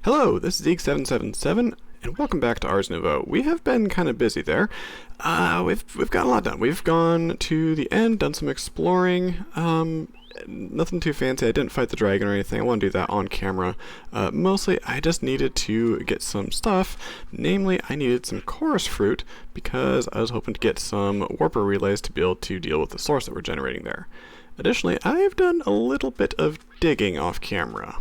Hello, this is Zeke777, and welcome back to Ars Nouveau. We have been kind of busy there. We've got a lot done. We've gone to the end, done some exploring. Nothing too fancy. I didn't fight the dragon or anything. I want to do that on camera. Mostly, I just needed to get some stuff. Namely, I needed some chorus fruit because I was hoping to get some warper relays to be able to deal with the source that we're generating there. Additionally, I've done a little bit of digging off camera.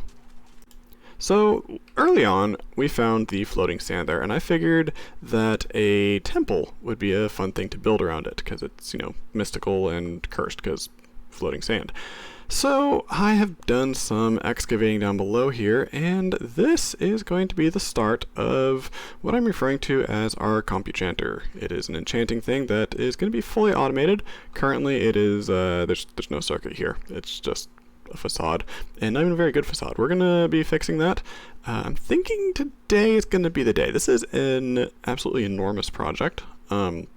So, early on, we found the floating sand there, and I figured that a temple would be a fun thing to build around it, because it's, mystical and cursed, because floating sand. So, I have done some excavating down below here, and this is going to be the start of what I'm referring to as our Compuchanter. It is an enchanting thing that is going to be fully automated. Currently, it is, there's no circuit here. It's just a facade, and not even a very good facade. We're gonna be fixing that. I'm thinking today is gonna be the day. This is an absolutely enormous project. In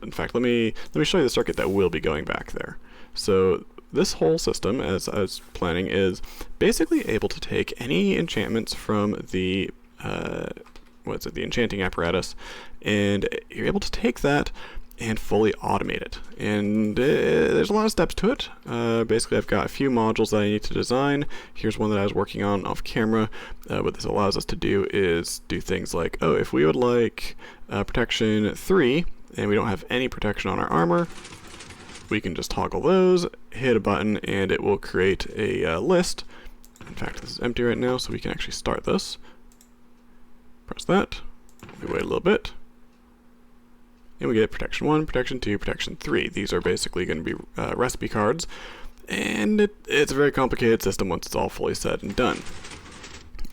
fact, let me show you the circuit that will be going back there. So this whole system, as I was planning, is basically able to take any enchantments from the the enchanting apparatus, and you're able to take that and fully automate it. And there's a lot of steps to it. Basically, I've got a few modules that I need to design. Here's one that I was working on off camera. What this allows us to do is do things like, if we would like protection 3, and we don't have any protection on our armor, we can just toggle those, hit a button, and it will create a list. In fact, this is empty right now, so we can actually start this. Press that. We wait a little bit. And we get protection 1, protection 2, protection 3. These are basically going to be recipe cards, and it's a very complicated system once it's all fully said and done.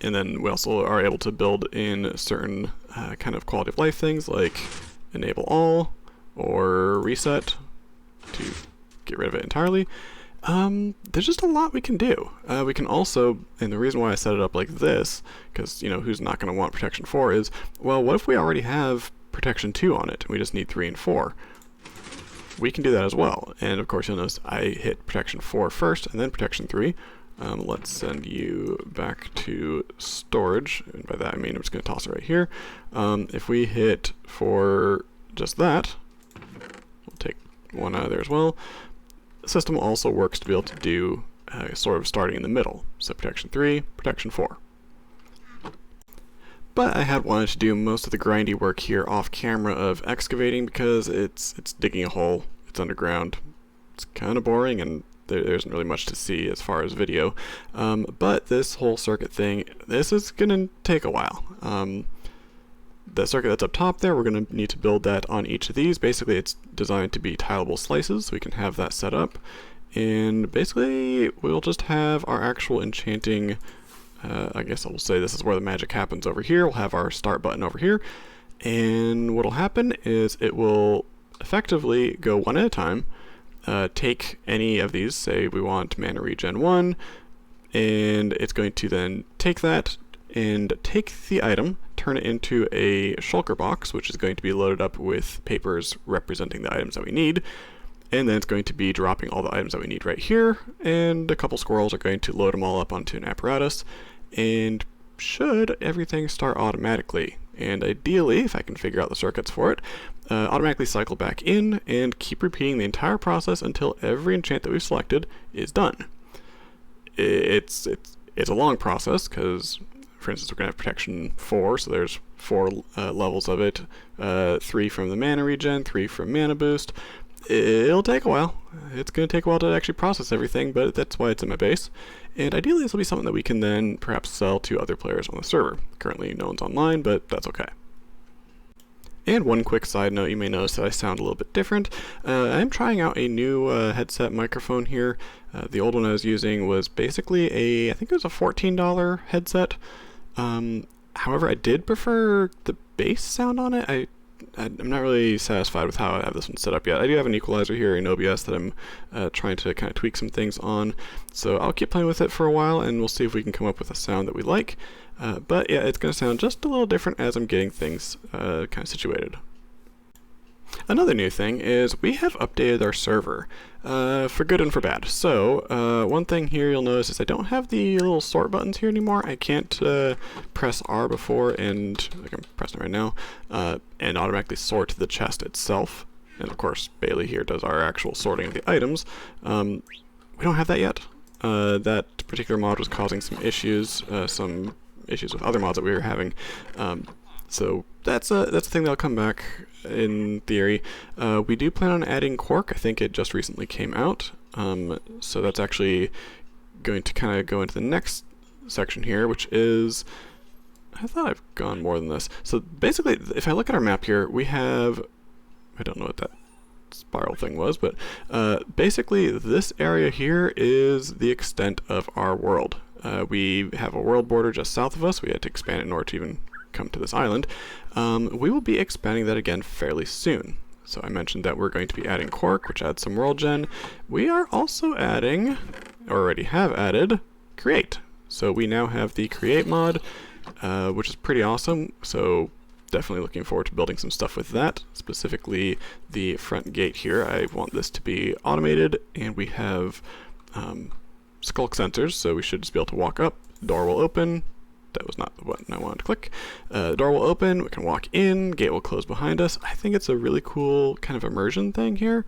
And then we also are able to build in certain kind of quality of life things like enable all or reset to get rid of it entirely. There's just a lot we can do. We can also, and the reason why I set it up like this, because who's not going to want protection 4 is, well, what if we already have protection 2 on it, we just need 3 and 4. We can do that as well, and of course you'll notice I hit protection 4 first and then protection 3. Let's send you back to storage, and by that I mean I'm just going to toss it right here. If we hit for just that, we'll take one out of there as well. The system also works to be able to do sort of starting in the middle, so protection 3, protection 4. But I had wanted to do most of the grindy work here off camera of excavating because it's digging a hole, it's underground, it's kind of boring, and there isn't really much to see as far as video. But this whole circuit thing, this is going to take a while. The circuit that's up top there, we're going to need to build that on each of these. Basically, it's designed to be tileable slices, so we can have that set up. And basically, we'll just have our actual enchanting. I guess I will say this is where the magic happens over here. We'll have our start button over here, and what'll happen is it will effectively go one at a time, take any of these, say we want mana regen 1, and it's going to then take that and take the item, turn it into a shulker box, which is going to be loaded up with papers representing the items that we need. And then it's going to be dropping all the items that we need right here, and a couple squirrels are going to load them all up onto an apparatus, and should everything start automatically, and ideally, if I can figure out the circuits for it, automatically cycle back in and keep repeating the entire process until every enchant that we've selected is done. It's a long process, because, for instance, we're going to have protection 4, so there's 4 levels of it, 3 from the mana regen, 3 from mana boost. It'll take a while. It's going to take a while to actually process everything, but that's why it's in my base. And ideally, this will be something that we can then perhaps sell to other players on the server. Currently, no one's online, but that's okay. And one quick side note, you may notice that I sound a little bit different. I'm trying out a new headset microphone here. The old one I was using was basically I think it was a $14 headset. However, I did prefer the bass sound on it. I'm not really satisfied with how I have this one set up yet. I do have an equalizer here in OBS that I'm trying to kind of tweak some things on, so I'll keep playing with it for a while and we'll see if we can come up with a sound that we like. But yeah, it's going to sound just a little different as I'm getting things kind of situated. Another new thing is we have updated our server, for good and for bad. So, one thing here you'll notice is I don't have the little sort buttons here anymore. I can't press R before, and like I'm pressing it right now, and automatically sort the chest itself. And of course, Bailey here does our actual sorting of the items. We don't have that yet. That particular mod was causing some issues with other mods that we were having. So that's a thing that'll come back in theory. We do plan on adding Quark. I think it just recently came out. So that's actually going to kind of go into the next section here, which is, I thought I've gone more than this. So basically, if I look at our map here, we have, I don't know what that spiral thing was, but basically this area here is the extent of our world. We have a world border just south of us. We had to expand it in order to even come to this island. We will be expanding that again fairly soon. So I mentioned that we're going to be adding Quark, which adds some world gen. We are also adding, or already have added, Create. So we now have the Create mod, which is pretty awesome. So definitely looking forward to building some stuff with that. Specifically the front gate here. I want this to be automated, and we have skulk sensors, so we should just be able to walk up, door will open. That was not the button I wanted to click. The door will open, we can walk in, gate will close behind us. I think it's a really cool kind of immersion thing here,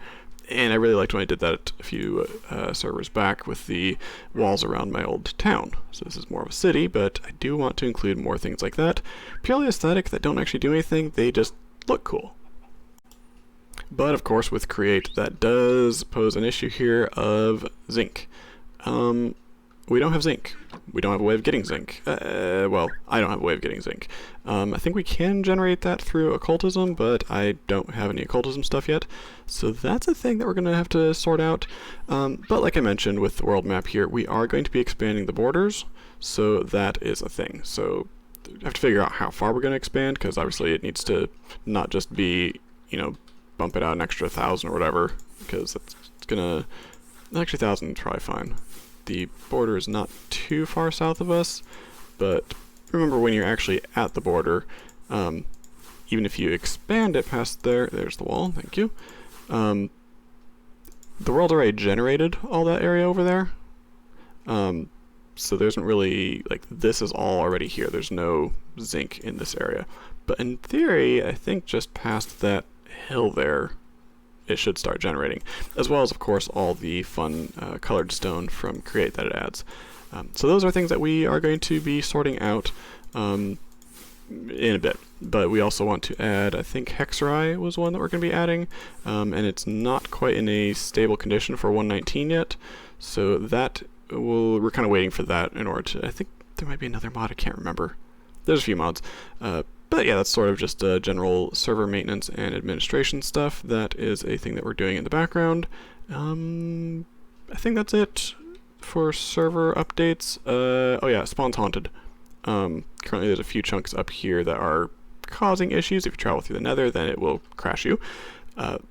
and I really liked when I did that a few servers back with the walls around my old town. So this is more of a city, but I do want to include more things like that. Purely aesthetic, that don't actually do anything, they just look cool. But of course with Create, that does pose an issue here of zinc. We don't have zinc. We don't have a way of getting zinc. Well, I don't have a way of getting zinc. I think we can generate that through occultism, but I don't have any occultism stuff yet. So that's a thing that we're going to have to sort out. But like I mentioned with the world map here, we are going to be expanding the borders. So that is a thing. So I have to figure out how far we're going to expand, because obviously it needs to not just be, you know, bump it out an extra 1,000 or whatever, because it's going to, actually 1,000 is probably fine. The border is not too far south of us, but remember when you're actually at the border, even if you expand it past there's the wall, thank you, the world already generated all that area over there, so there isn't really, like, this is all already here, there's no zinc in this area, but in theory, I think just past that hill there, it should start generating, as well as of course all the fun colored stone from Create that it adds. So those are things that we are going to be sorting out in a bit, but we also want to add, I think Hexeri was one that we're going to be adding, and it's not quite in a stable condition for 1.19 yet, so that we're kind of waiting for that in order to, I think there might be another mod, I can't remember. There's a few mods. But yeah, that's sort of just general server maintenance and administration stuff. That is a thing that we're doing in the background. I think that's it for server updates. Oh yeah, Spawn's haunted. Currently there's a few chunks up here that are causing issues. If you travel through the nether, then it will crash you.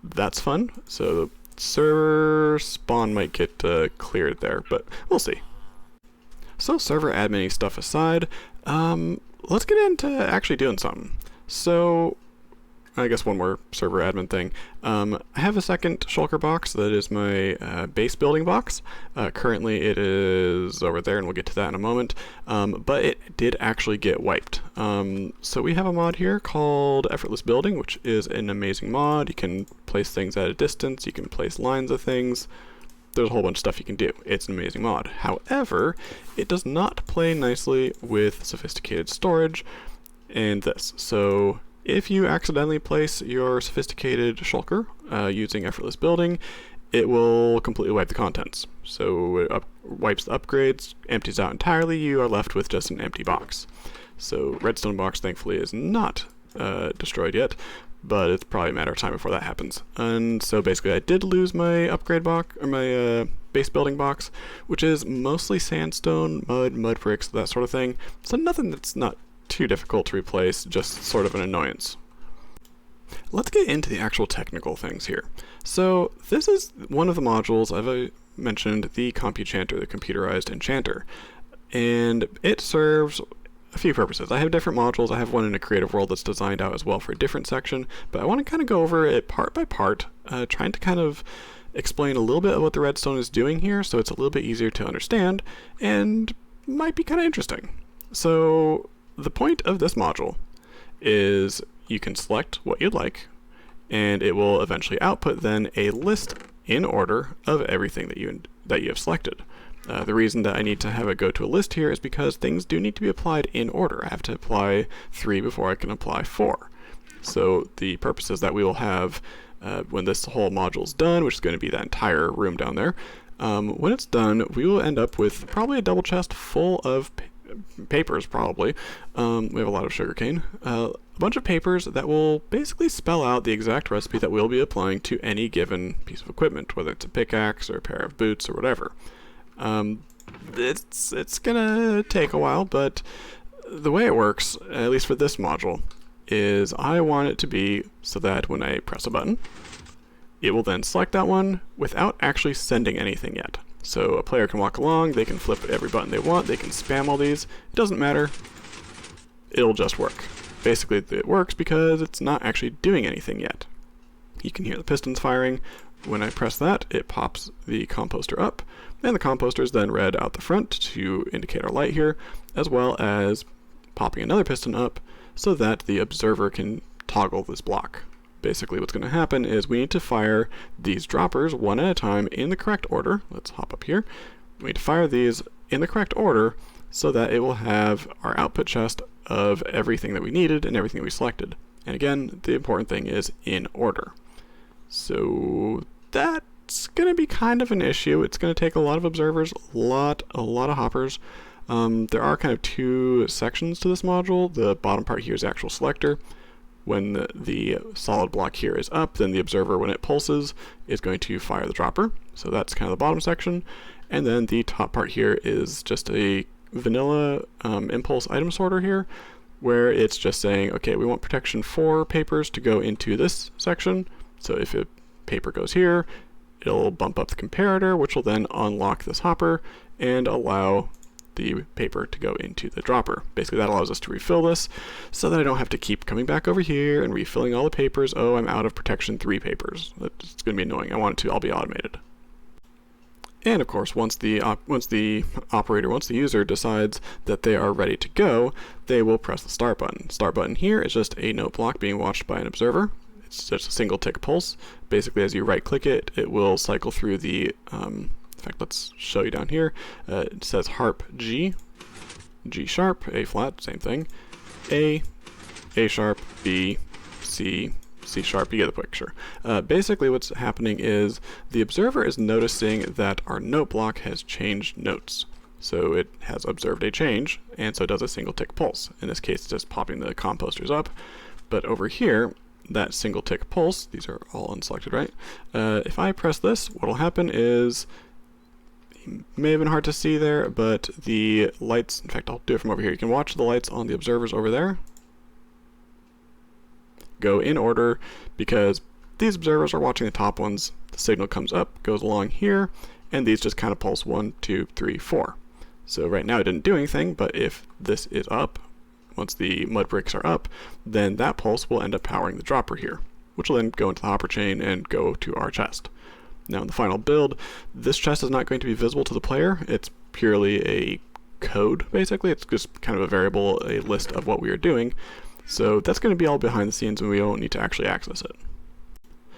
That's fun. So the server spawn might get cleared there, but we'll see. So server admin stuff aside, let's get into actually doing something. So, I guess one more server admin thing. I have a second shulker box that is my base building box. Currently it is over there, and we'll get to that in a moment. But it did actually get wiped. So we have a mod here called Effortless Building, which is an amazing mod. You can place things at a distance, you can place lines of things. There's a whole bunch of stuff you can do. It's an amazing mod. However, it does not play nicely with sophisticated storage and this. So if you accidentally place your sophisticated shulker using Effortless Building, it will completely wipe the contents. So it wipes the upgrades, empties out entirely, you are left with just an empty box. So Redstone box thankfully is not destroyed yet, but it's probably a matter of time before that happens. And so basically I did lose my upgrade box, or my base building box, which is mostly sandstone, mud bricks, that sort of thing. So nothing that's not too difficult to replace, just sort of an annoyance. Let's get into the actual technical things here. So this is one of the modules I've mentioned, the Compuchanter, the computerized enchanter. And it serves a few purposes. I have different modules. I have one in a creative world that's designed out as well for a different section, but I want to kind of go over it part by part, trying to kind of explain a little bit of what the redstone is doing here so it's a little bit easier to understand and might be kind of interesting. So the point of this module is you can select what you'd like, and it will eventually output then a list in order of everything that you have selected. The reason that I need to have it go to a list here is because things do need to be applied in order. I have to apply 3 before I can apply 4. So the purpose is that we will have, when this whole module is done, which is going to be that entire room down there, when it's done, we will end up with probably a double chest full of papers, probably. We have a lot of sugarcane. A bunch of papers that will basically spell out the exact recipe that we'll be applying to any given piece of equipment, whether it's a pickaxe or a pair of boots or whatever. It's gonna take a while, but the way it works, at least for this module, is I want it to be so that when I press a button, it will then select that one without actually sending anything yet. So a player can walk along, they can flip every button they want, they can spam all these, it doesn't matter, it'll just work. Basically it works because it's not actually doing anything yet. You can hear the pistons firing. When I press that, it pops the composter up, and the composter is then read out the front to indicate our light here, as well as popping another piston up so that the observer can toggle this block. Basically what's going to happen is we need to fire these droppers one at a time in the correct order. Let's hop up here. We need to fire these in the correct order so that it will have our output chest of everything that we needed and everything that we selected. And again, the important thing is in order. So that's going to be kind of an issue. It's going to take a lot of observers, a lot of hoppers. There are kind of 2 sections to this module. The bottom part here is the actual selector. When the solid block here is up, then the observer, when it pulses, is going to fire the dropper. So that's kind of the bottom section. And then the top part here is just a vanilla impulse item sorter here, where it's just saying, okay, we want protection 4 papers to go into this section. So if a paper goes here, it'll bump up the comparator, which will then unlock this hopper and allow the paper to go into the dropper. Basically that allows us to refill this so that I don't have to keep coming back over here and refilling all the papers. Oh, I'm out of protection 3 papers. It's going to be annoying. I want it to all be automated. And of course, once the user decides that they are ready to go, they will press the start button. Start button here is just a note block being watched by an observer. It's just a single tick pulse. Basically, as you right click it, it will cycle through the in fact, let's show you down here. It says harp G, G sharp, A flat, same thing, A sharp, B, C, C sharp, you get the picture. Basically what's happening is the observer is noticing that our note block has changed notes. So it has observed a change, and so it does a single tick pulse. In this case, it's just popping the composters up. But over here, that single tick pulse, these are all unselected, right? If I press this, what'll happen is, may have been hard to see there, but the lights, in fact I'll do it from over here, you can watch the lights on the observers over there go in order because these observers are watching the top ones. The signal comes up, goes along here, and these just kind of pulse 1, 2, 3, 4. So right now it didn't do anything, but if this is up, once the mud bricks are up, then that pulse will end up powering the dropper here, which will then go into the hopper chain and go to our chest. Now in the final build, this chest is not going to be visible to the player. It's purely a code, basically. It's just kind of a variable, a list of what we are doing. So that's going to be all behind the scenes and we don't need to actually access it.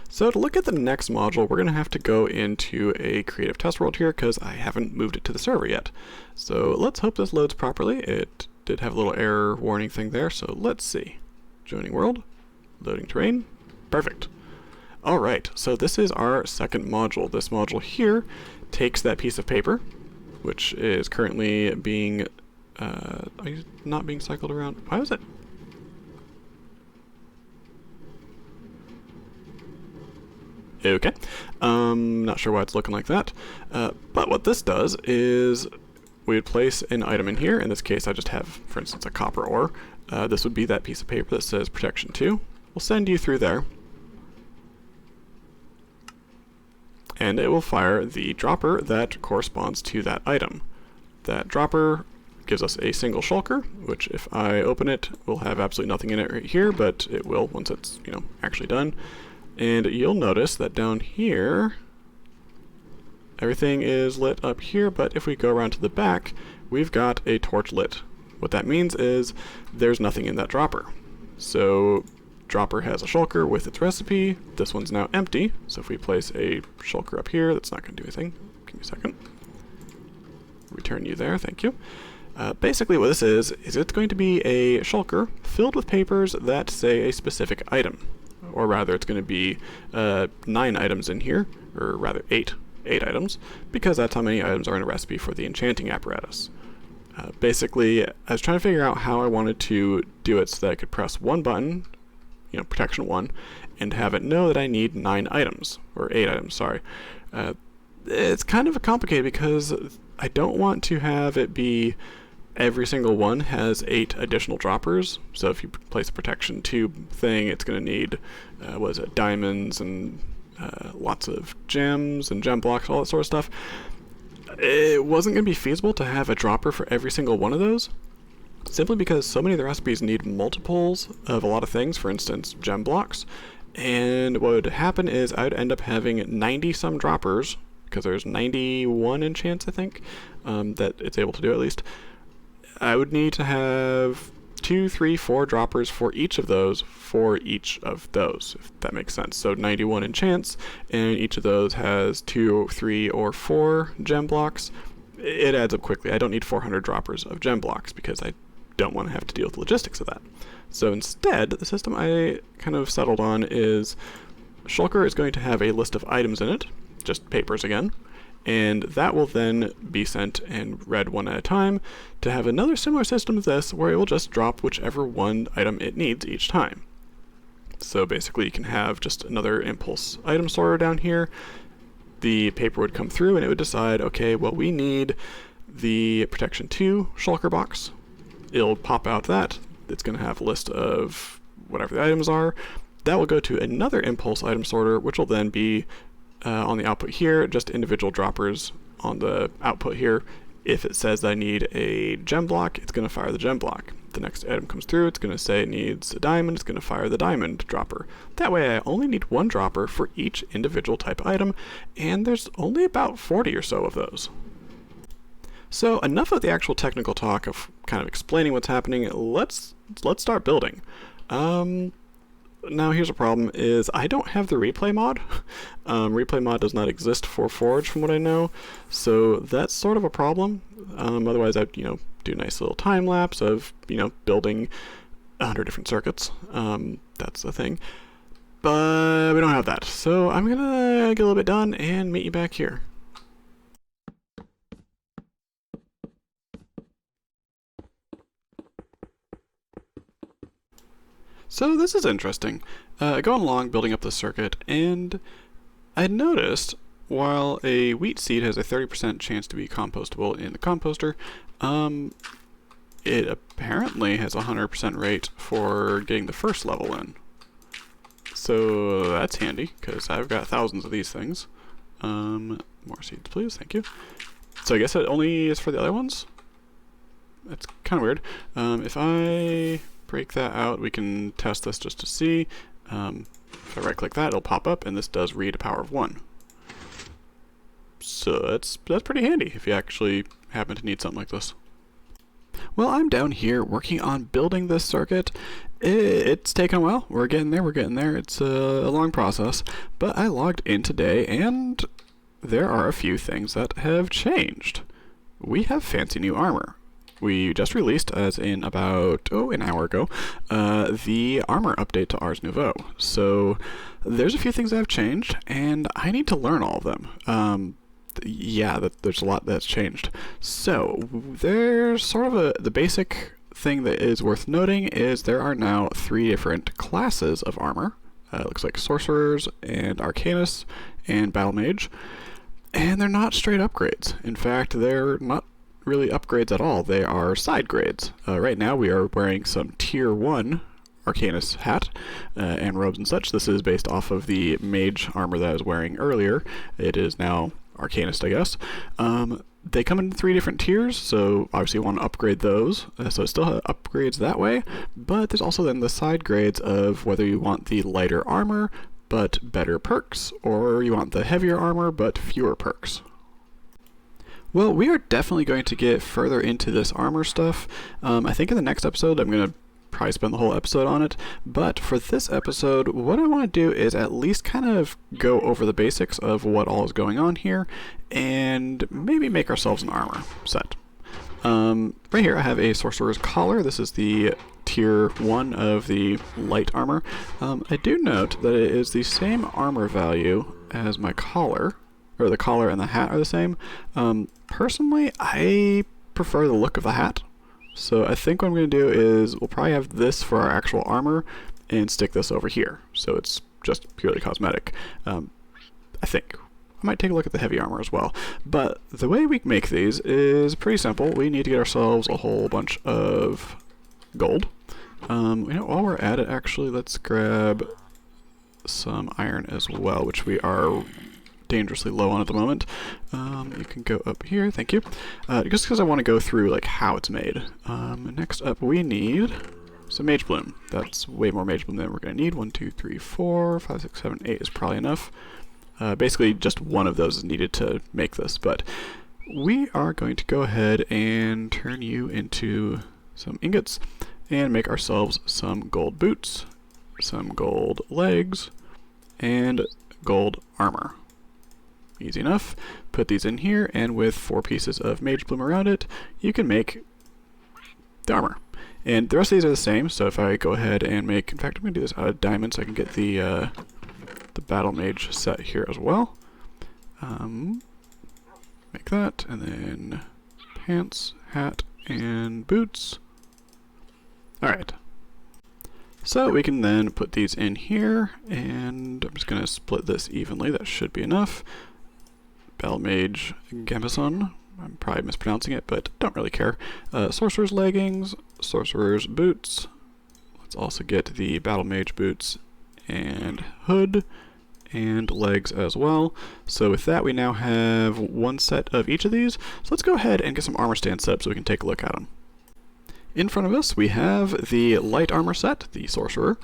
So to look at the next module, we're going to have to go into a creative test world here because I haven't moved it to the server yet. So let's hope this loads properly. It did have a little error warning thing there, so let's see. Joining world, loading terrain, perfect. Alright, so this is our second module. This module here takes that piece of paper, which is currently being, not being cycled around. Why was it? Okay, not sure why it's looking like that, but what this does is we would place an item in here. In this case, I just have, for instance, a copper ore. This would be that piece of paper that says protection 2. We'll send you through there. And it will fire the dropper that corresponds to that item. That dropper gives us a single shulker, which if I open it, will have absolutely nothing in it right here, but it will once it's, actually done. And you'll notice that down here, everything is lit up here, but if we go around to the back, we've got a torch lit. What that means is there's nothing in that dropper. So dropper has a shulker with its recipe. This one's now empty, so if we place a shulker up here, that's not going to do anything. Give me a second. Return you there, thank you. Basically what this is it's going to be a shulker filled with papers that say a specific item. Or rather, it's going to be 9 items in here, or rather 8 items, because that's how many items are in a recipe for the enchanting apparatus. Basically, I was trying to figure out how I wanted to do it so that I could press one button, protection 1, and have it know that I need 9 items, or 8 items, sorry. It's kind of complicated because I don't want to have it be every single one has 8 additional droppers. So if you place a protection 2 thing, it's going to need, diamonds and lots of gems and gem blocks, all that sort of stuff. It wasn't going to be feasible to have a dropper for every single one of those, simply because so many of the recipes need multiples of a lot of things, for instance, gem blocks. And what would happen is I would end up having 90 some droppers, because there's 91 enchants, I think, that it's able to do at least. I would need to have 2, 3, 4 droppers for each of those, if that makes sense. So 91 enchants, and each of those has 2, 3, or 4 gem blocks. It adds up quickly. I don't need 400 droppers of gem blocks because I don't want to have to deal with the logistics of that. So instead, the system I kind of settled on is shulker is going to have a list of items in it, just papers again, and that will then be sent and read one at a time to have another similar system to this where it will just drop whichever one item it needs each time. So basically you can have just another impulse item sorter down here. The paper would come through and it would decide, okay, well, we need the protection 2 shulker box. It'll pop out that. It's going to have a list of whatever the items are. That will go to another impulse item sorter, which will then be on the output here, just individual droppers on the output here. If it says that I need a gem block, it's going to fire the gem block. The next item comes through, it's going to say it needs a diamond, it's going to fire the diamond dropper. That way I only need one dropper for each individual type item, and there's only about 40 or so of those. So enough of the actual technical talk of kind of explaining what's happening. Let's start building. Now here's a problem, is I don't have the replay mod. Replay mod does not exist for Forge from what I know, so that's sort of a problem. Otherwise I'd, do a nice little time lapse of, building 100 different circuits. That's the thing. But we don't have that, so I'm gonna get a little bit done and meet you back here. So this is interesting. Going along, building up the circuit, and I noticed while a wheat seed has a 30% chance to be compostable in the composter, it apparently has a 100% rate for getting the first level in. So that's handy, because I've got thousands of these things. More seeds, please, thank you. So I guess it only is for the other ones? That's kind of weird. If I break that out, we can test this just to see. If I right click that, it'll pop up, and this does read a power of 1. So that's pretty handy if you actually happen to need something like this. Well, I'm down here working on building this circuit. It's taken a while. We're getting there. It's a long process, but I logged in today and there are a few things that have changed. We have fancy new armor. We just released, as in about, an hour ago, the armor update to Ars Nouveau. So there's a few things that have changed, and I need to learn all of them. There's a lot that's changed. So there's sort of the basic thing that is worth noting is there are now 3 different classes of armor. It looks like Sorcerers and Arcanists and Battle Mage. And they're not straight upgrades. In fact, they're not really upgrades at all. They are side grades. Right now we are wearing some tier 1 Arcanist hat and robes and such. This is based off of the mage armor that I was wearing earlier. It is now Arcanist, I guess. They come in 3 different tiers, so obviously you want to upgrade those, so it still upgrades that way, but there's also then the side grades of whether you want the lighter armor but better perks, or you want the heavier armor but fewer perks. Well, we are definitely going to get further into this armor stuff. I think in the next episode I'm going to probably spend the whole episode on it, but for this episode, what I want to do is at least kind of go over the basics of what all is going on here, and maybe make ourselves an armor set. Right here I have a Sorcerer's Collar. This is the tier 1 of the light armor. I do note that it is the same armor value as my collar, or the collar and the hat are the same. Personally, I prefer the look of the hat. So I think what I'm going to do is we'll probably have this for our actual armor and stick this over here. So it's just purely cosmetic. I think. I might take a look at the heavy armor as well. But the way we make these is pretty simple. We need to get ourselves a whole bunch of gold. While we're at it, actually, let's grab some iron as well, which we are dangerously low on at the moment. You can go up here, thank you. Just because I want to go through like how it's made. Next up we need some mage bloom. That's way more mage bloom than we're going to need. 1, 2, 3, 4, 5, 6, 7, 8 is probably enough. Basically just one of those is needed to make this, but we are going to go ahead and turn you into some ingots and make ourselves some gold boots, some gold legs, and gold armor. Easy enough. Put these in here, and with 4 pieces of mage bloom around it, you can make the armor. And the rest of these are the same, so if I go ahead and make, in fact I'm going to do this out of diamond so I can get the battle mage set here as well. Make that, and then pants, hat, and boots. Alright. So we can then put these in here, and I'm just going to split this evenly. That should be enough. Battle Mage Gambeson. I'm probably mispronouncing it, but don't really care. Sorcerer's leggings, Sorcerer's boots. Let's also get the Battle Mage boots and hood and legs as well. So with that, we now have 1 set of each of these. So let's go ahead and get some armor stands set up so we can take a look at them. In front of us, we have the light armor set, the Sorcerer,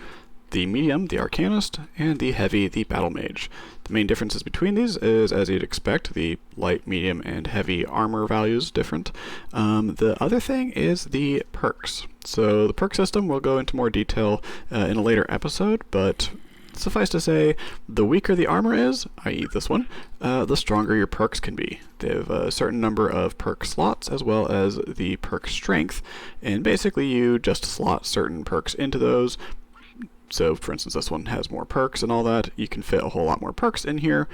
the medium, the Arcanist, and the heavy, the Battle Mage. The main differences between these is, as you'd expect, the light, medium, and heavy armor values different. The other thing is the perks. So the perk system we'll go into more detail in a later episode, but suffice to say, the weaker the armor is, i.e. this one, the stronger your perks can be. They have a certain number of perk slots as well as the perk strength, and basically you just slot certain perks into those. So for instance, this one has more perks and all that. You can fit a whole lot more perks in here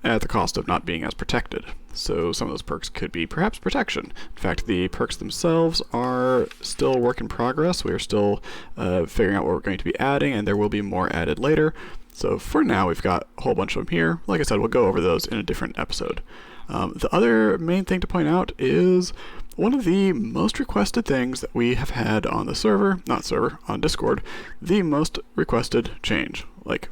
at the cost of not being as protected. So some of those perks could be perhaps protection. In fact, the perks themselves are still a work in progress. We are still figuring out what we're going to be adding, and there will be more added later. So for now, we've got a whole bunch of them here. Like I said, we'll go over those in a different episode. The other main thing to point out is one of the most requested things that we have had on the server, on Discord, the most requested change. Like,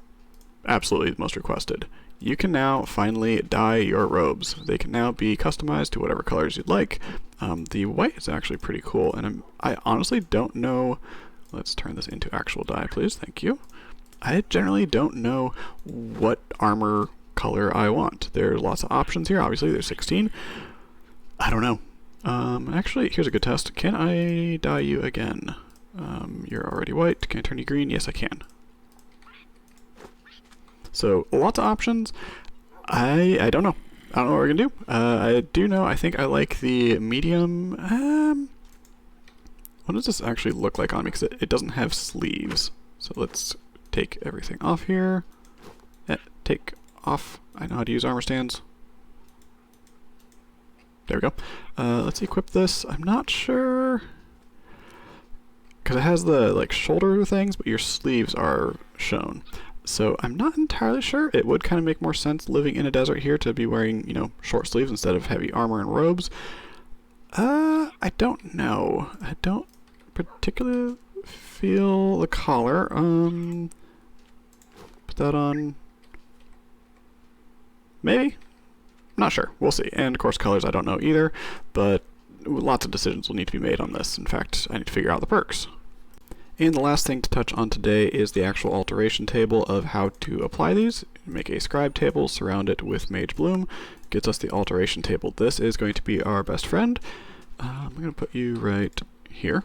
absolutely the most requested. You can now finally dye your robes. They can now be customized to whatever colors you'd like. The white is actually pretty cool, and I honestly don't know. Let's turn this into actual dye, please. Thank you. I generally don't know what armor color I want. There's lots of options here. Obviously, there's 16. I don't know. Actually, here's a good test. Can I dye you again? You're already white. Can I turn you green? Yes, I can. So, lots of options. I don't know. I don't know what we're gonna do. I do know, I think I like the medium. What does this actually look like on me? Because it doesn't have sleeves. So let's take everything off here. Take off. I know how to use armor stands. There we go. Let's equip this. I'm not sure. Because it has the like shoulder things, but your sleeves are shown. So I'm not entirely sure. It would kind of make more sense living in a desert here to be wearing, you know, short sleeves instead of heavy armor and robes. I don't know. I don't particularly feel the collar. Put that on. Maybe. Not sure. We'll see. And of course, colors I don't know either, but lots of decisions will need to be made on this. In fact, I need to figure out the perks. And the last thing to touch on today is the actual alteration table of how to apply these. Make a scribe table, surround it with Mage Bloom, gets us the alteration table. This is going to be our best friend. I'm going to put you right here.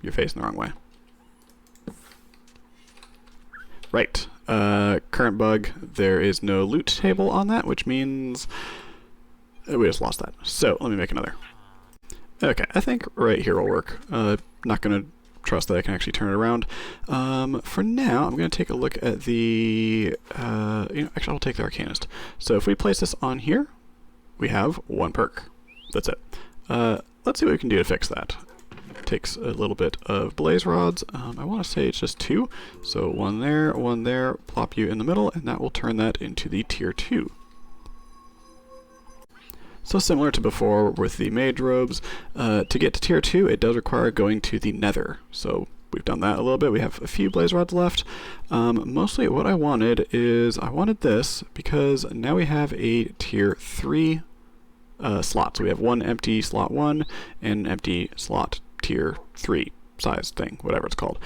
You're facing the wrong way. Right. Current bug, there is no loot table on that, which means we just lost that. So let me make another. Okay, I think right here will work. Not going to trust that I can actually turn it around. For now, I'm going to take a look at the, actually I'll take the Arcanist. So if we place this on here, we have one perk. That's it. Let's see what we can do to fix that. Takes a little bit of blaze rods. I want to say it's just 2. So one there, plop you in the middle, and that will turn that into the tier 2. So similar to before with the mage robes, to get to tier 2 it does require going to the nether. So we've done that a little bit. We have a few blaze rods left. Mostly what I wanted is, I wanted this because now we have a tier 3 slot. So we have one empty slot 1 and an empty slot tier 3 size thing, whatever it's called.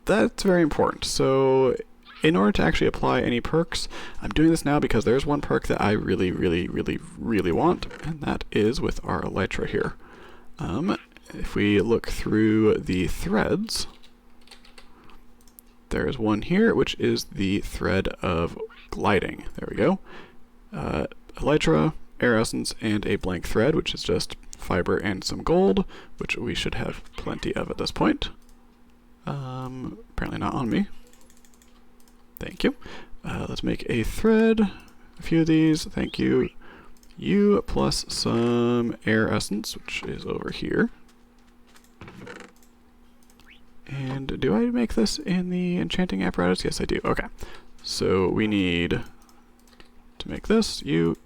That's very important. So in order to actually apply any perks, I'm doing this now because there's one perk that I really want, and that is with our elytra here. If we look through the threads, there's one here, which is the thread of gliding. There we go. Elytra, air essence, and a blank thread, which is just fiber and some gold, which we should have plenty of at this point. Apparently not on me. Thank you. Let's make a thread, a few of these, thank you. You plus some air essence, which is over here. And do I make this in the enchanting apparatus? Yes, I do. Okay. So we need to make this, you,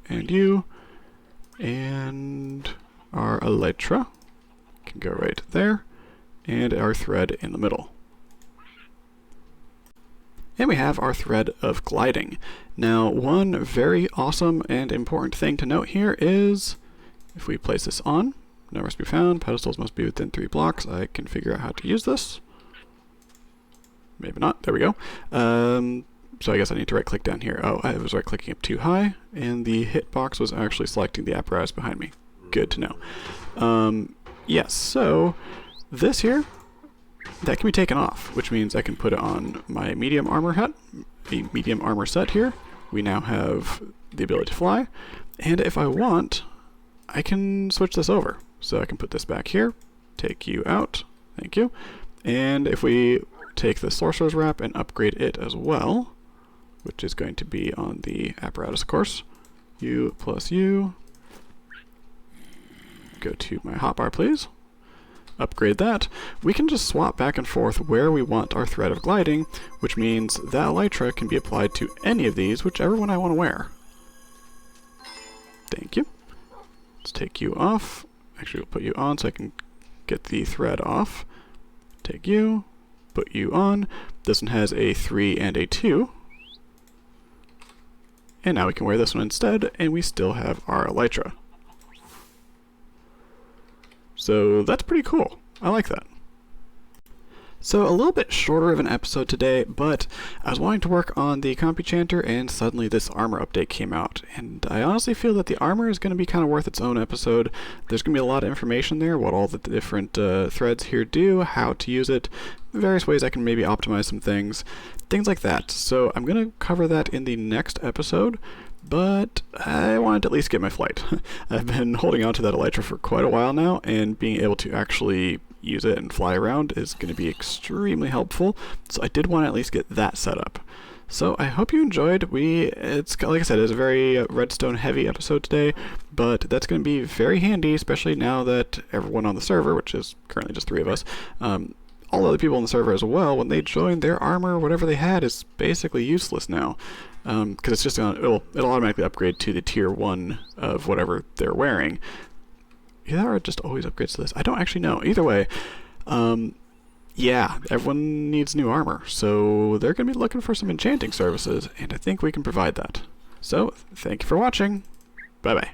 and our elytra can go right there, and our thread in the middle. And we have our thread of gliding. Now, one very awesome and important thing to note here is, if we place this on, nowhere to be found, pedestals must be within 3 blocks. I can figure out how to use this. Maybe not. There we go. So I guess I need to right click down here. Oh, I was right clicking up too high, and the hitbox was actually selecting the apparatus behind me. Good to know. Yes, so this here, that can be taken off, which means I can put it on my medium armor hat, the medium armor set here. We now have the ability to fly, and if I want, I can switch this over. So I can put this back here, take you out, thank you, and if we take the sorcerer's wrap and upgrade it as well, which is going to be on the apparatus, of course, you plus you, go to my hotbar please, upgrade that, we can just swap back and forth where we want our thread of gliding, which means that elytra can be applied to any of these, whichever one I want to wear. Thank you. Let's take you off. Actually, we'll put you on so I can get the thread off. Take you, put you on. This one has a 3 and a 2. And now we can wear this one instead, and we still have our elytra. So that's pretty cool. I like that. So a little bit shorter of an episode today, but I was wanting to work on the Compuchanter, and suddenly this armor update came out. And I honestly feel that the armor is going to be kind of worth its own episode. There's going to be a lot of information there, what all the different threads here do, how to use it, various ways I can maybe optimize some things like that. So I'm going to cover that in the next episode. But I wanted to at least get my flight. I've been holding on to that elytra for quite a while now, and being able to actually use it and fly around is going to be extremely helpful. So I did want to at least get that set up. So I hope you enjoyed. It's like I said, it's a very redstone heavy episode today, but that's going to be very handy, especially now that everyone on the server, which is currently just 3 of us, all other people on the server as well, when they join, their armor, whatever they had, is basically useless now. Because it's just it'll automatically upgrade to the tier 1 of whatever they're wearing. Either or it just always upgrades to this. I don't actually know. Either way, yeah, everyone needs new armor, so they're going to be looking for some enchanting services, and I think we can provide that. So, thank you for watching. Bye-bye.